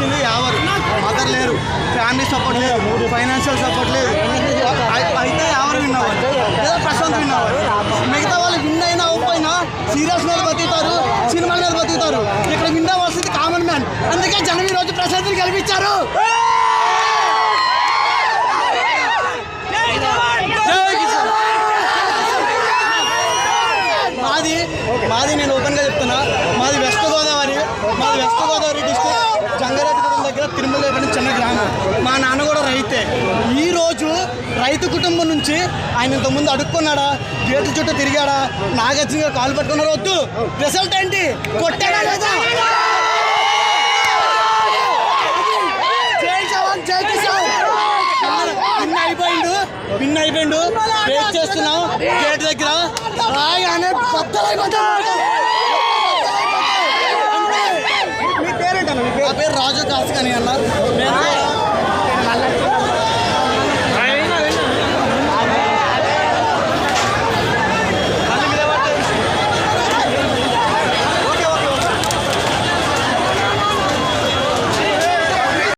వచ్చింది ఎవరు మదర్ లేరు, ఫ్యామిలీ సపోర్ట్ లేదు, ఫైనాన్షియల్ సపోర్ట్ లేదు. అయితే ఎవరు విన్ అవ్వాలి? లేదా ప్రశాంత్ విన్ అవ్వాలి. మిగతా వాళ్ళు విన్ అయినా అవ్వకపోయినా సీరియల్స్ మీద బతుకుతారు, సినిమాల మీద బతుకుతారు. ఇక్కడ విన్ అవ్వాల్సింది కామన్ మ్యాన్. అందుకే జనం ఈ రోజు ప్రశాంత్ని గెలిపించారు. మాది నేను ఓపెన్గా చెప్తున్నా, మాది వెస్ట్ గోదావరి డిస్ట్రిక్ట్ జంగారెడ్డిగూడెం దగ్గర తిరుమల చిన్న గ్రామం. మా నాన్న కూడా రైతే. ఈరోజు రైతు కుటుంబం నుంచి ఆయన ఇంతకుముందు అడుక్కున్నాడా, గేట్ల చుట్టూ తిరిగాడా, నాగార్జున కాలు పట్టుకున్నారా? వద్దు. రిజల్ట్ ఏంటి? కొట్టాడా లేదా? పిన్ అయిపోయిండు. వెయిట్ చేస్తున్నాం గేట్ దగ్గర. రాగానే నా పేరు రాజు కాసుకని అన్న.